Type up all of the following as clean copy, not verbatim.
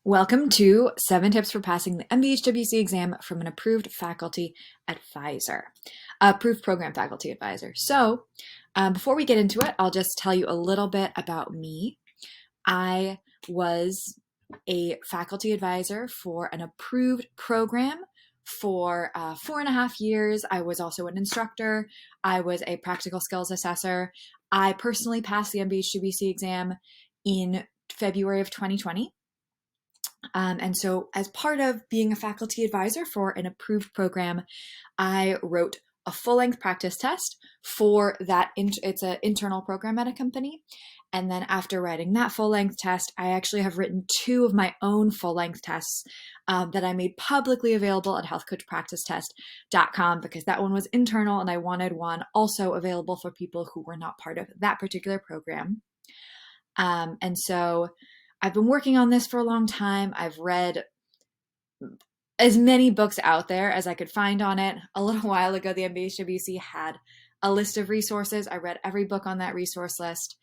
Welcome to 7 Tips for Passing the NBHWC exam from an approved faculty advisor, approved program faculty advisor. So before we get into it, I'll just tell you a little bit about me. I was a faculty advisor for an approved program for 4.5 years. I was also an instructor. I was a practical skills assessor. I personally passed the NBHWC exam in February of 2020. And so as part of being a faculty advisor for an approved program, I wrote a full-length practice test for that. It's an internal program at a company. And then after writing that full-length test, I actually have written 2 of my own full-length tests that I made publicly available at healthcoachpracticetest.com because that one was internal and I wanted one also available for people who were not part of that particular program. And so I've been working on this for a long time. I've read as many books out there as I could find on it. A little while ago, the NBHWC had a list of resources. I read every book on that resource list.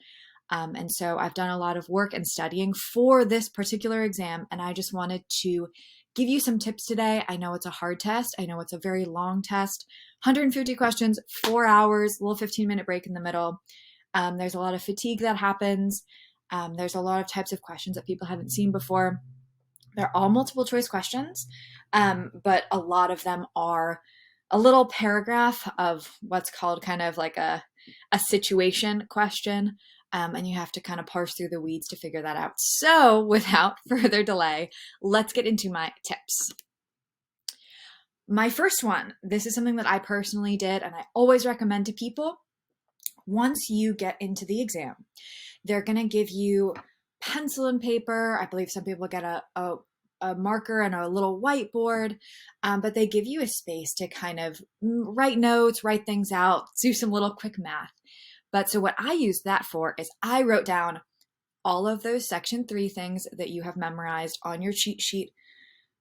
And so I've done a lot of work and studying for this particular exam, and I just wanted to give you some tips today. I know it's a hard test. I know it's a very long test, 150 questions, 4 hours, a little 15-minute break in the middle. There's a lot of fatigue that happens. There's a lot of types of questions that people haven't seen before. They're all multiple choice questions, but a lot of them are a little paragraph of what's called kind of like a situation question, and you have to kind of parse through the weeds to figure that out. So without further delay, let's get into my tips. My first one, this is something that I personally did and I always recommend to people. Once you get into the exam, they're going to give you pencil and paper. I believe some people get a marker and a little whiteboard, but they give you a space to kind of write notes, write things out, do some little quick math. But so what I used that for is I wrote down all of those section 3 things that you have memorized on your cheat sheet: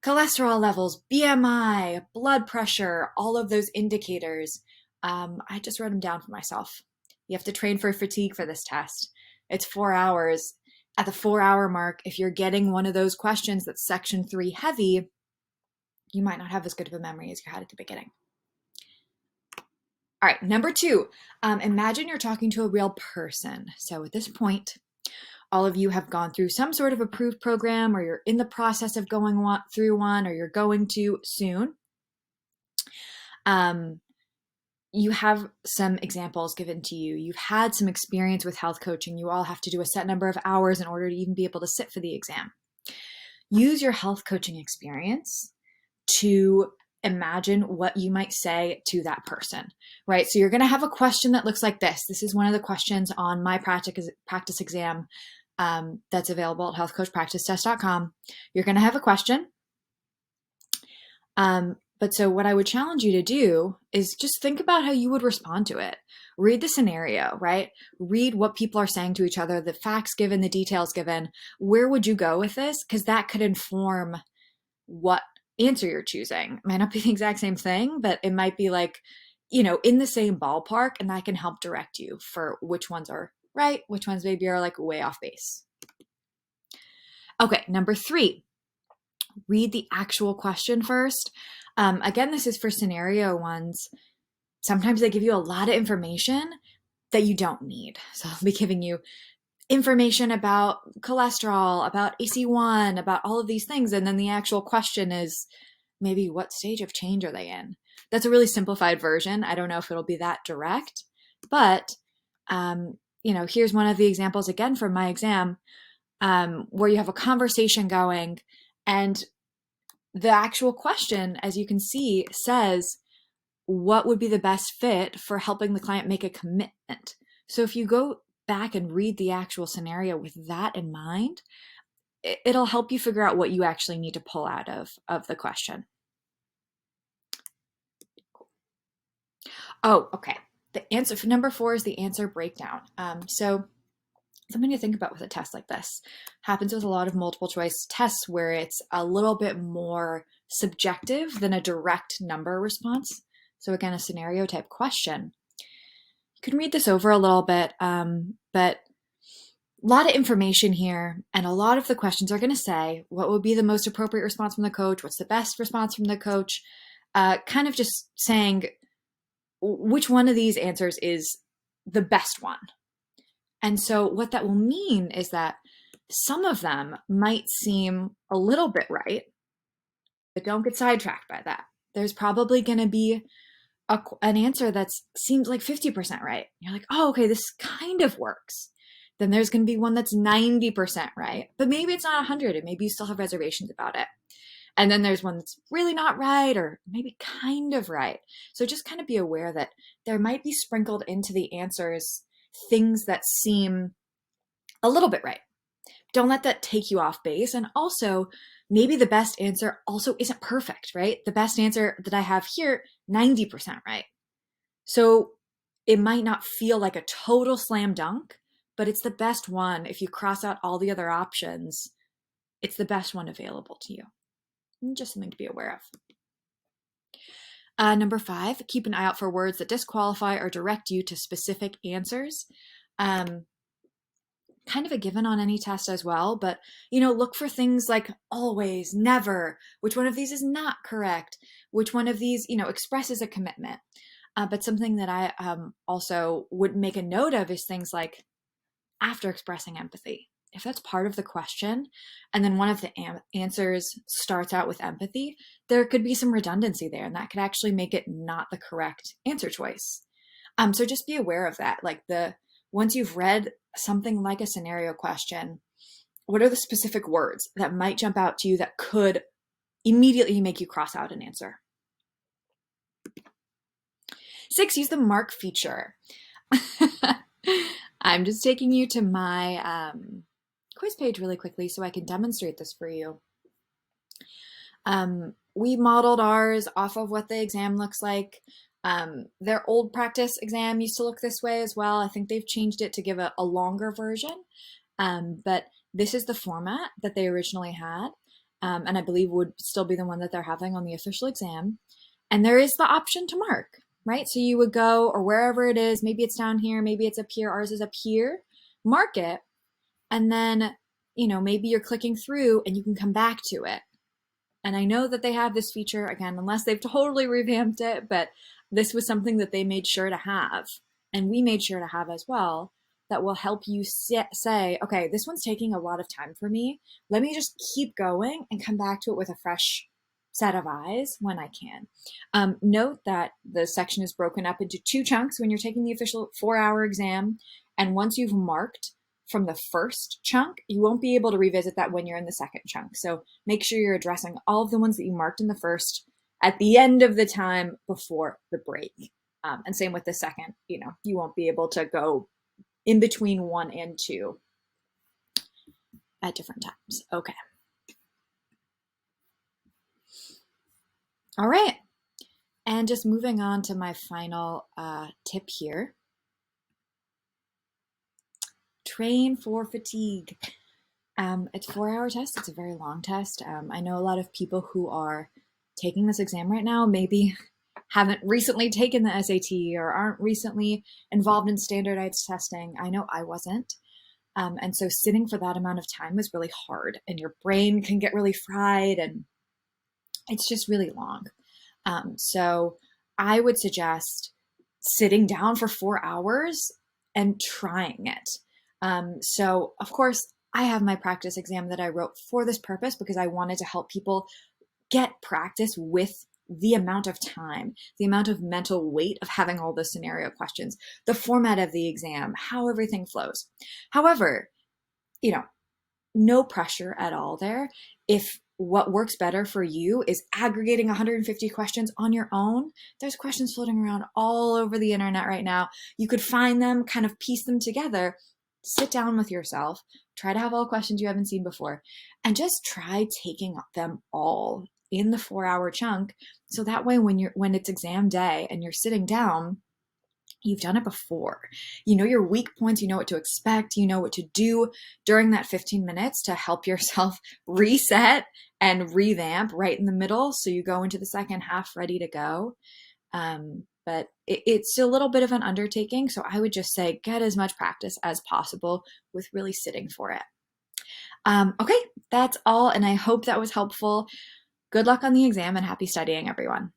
cholesterol levels, BMI, blood pressure, all of those indicators. I just wrote them down for myself. You have to train for fatigue for this test. It's 4 hours. At the 4-hour mark, if you're getting one of those questions that's section 3 heavy, you might not have as good of a memory as you had at the beginning. All right, number 2, imagine you're talking to a real person. So at this point, all of you have gone through some sort of approved program, or you're in the process of going through one, or you're going to soon. You have some examples given to you. You've had some experience with health coaching. You all have to do a set number of hours in order to even be able to sit for the exam. Use your health coaching experience to imagine what you might say to that person, right? So you're going to have a question that looks like this. This is one of the questions on my practice exam that's available at healthcoachpracticetest.com. You're going to have a question. But so what I would challenge you to do is just think about how you would respond to it. Read the scenario, right? Read what people are saying to each other, the facts given, the details given. Where would you go with this? Because that could inform what answer you're choosing. It might not be the exact same thing, but it might be like, in the same ballpark, and that can help direct you for which ones are right, which ones maybe are like way off base. Okay, number 3, read the actual question first. Again, this is for scenario ones. Sometimes they give you a lot of information that you don't need. So I'll be giving you information about cholesterol, about AC1, about all of these things. And then the actual question is maybe what stage of change are they in? That's a really simplified version. I don't know if it'll be that direct, but here's one of the examples again from my exam, where you have a conversation going and the actual question, as you can see, says, what would be the best fit for helping the client make a commitment? So if you go back and read the actual scenario with that in mind, it'll help you figure out what you actually need to pull out of the question. Oh, okay. The answer for number 4 is the answer breakdown. So something to think about with a test like this. Happens with a lot of multiple choice tests where it's a little bit more subjective than a direct number response. So again, a scenario type question. You can read this over a little bit, but lot of information here, and a lot of the questions are going to say what would be the most appropriate response from the coach, what's the best response from the coach, kind of just saying which one of these answers is the best one. And so what that will mean is that some of them might seem a little bit right, but don't get sidetracked by that. There's probably going to be an answer that seems like 50% right. You're like, oh, okay, this kind of works. Then there's going to be one that's 90% right, but maybe it's not 100, and maybe you still have reservations about it. And then there's one that's really not right, or maybe kind of right. So just kind of be aware that there might be sprinkled into the answers things that seem a little bit right. Don't let that take you off base. And also, maybe the best answer also isn't perfect, right? The best answer that I have here, 90% right. So it might not feel like a total slam dunk, but it's the best one. If you cross out all the other options, it's the best one available to you. Just something to be aware of. Number 5, keep an eye out for words that disqualify or direct you to specific answers. Kind of a given on any test as well, but look for things like always, never, which one of these is not correct, which one of these expresses a commitment. But something that I also would make a note of is things like after expressing empathy. If that's part of the question, and then one of the answers starts out with empathy, there could be some redundancy there, and that could actually make it not the correct answer choice. So just be aware of that. Like once you've read something like a scenario question, what are the specific words that might jump out to you that could immediately make you cross out an answer? 6, use the mark feature. I'm just taking you to my quiz page really quickly so I can demonstrate this for you. We modeled ours off of what the exam looks like. Their old practice exam used to look this way as well. I think they've changed it to give a longer version, but this is the format that they originally had, and I believe would still be the one that they're having on the official exam. And there is the option to mark, right? So you would go, or wherever it is, maybe it's down here, maybe it's up here, ours is up here, mark it, and then, maybe you're clicking through and you can come back to it. And I know that they have this feature, again, unless they've totally revamped it, but this was something that they made sure to have, and we made sure to have as well, that will help you say, okay, this one's taking a lot of time for me. Let me just keep going and come back to it with a fresh set of eyes when I can. Note that the section is broken up into 2 chunks when you're taking the official 4-hour exam. And once you've marked from the first chunk, you won't be able to revisit that when you're in the second chunk. So make sure you're addressing all of the ones that you marked in the first at the end of the time before the break. And same with the second, you won't be able to go in between 1 and 2 at different times. Okay. All right. And just moving on to my final tip here. Train for fatigue. It's a 4-hour test. It's a very long test. I know a lot of people who are taking this exam right now maybe haven't recently taken the SAT or aren't recently involved in standardized testing. I know I wasn't. And so sitting for that amount of time was really hard, and your brain can get really fried, and it's just really long. So I would suggest sitting down for 4 hours and trying it. So of course, I have my practice exam that I wrote for this purpose because I wanted to help people get practice with the amount of time, the amount of mental weight of having all the scenario questions, the format of the exam, how everything flows. However, no pressure at all there. If what works better for you is aggregating 150 questions on your own, there's questions floating around all over the internet right now. You could find them, kind of piece them together, sit down with yourself, try to have all questions you haven't seen before, and just try taking them all in the 4-hour chunk. So that way, when it's exam day and you're sitting down, you've done it before. You know your weak points, you know what to expect, you know what to do during that 15 minutes to help yourself reset and revamp right in the middle. So you go into the second half ready to go. but it's a little bit of an undertaking. So I would just say get as much practice as possible with really sitting for it. Okay, that's all, and I hope that was helpful. Good luck on the exam and happy studying, everyone.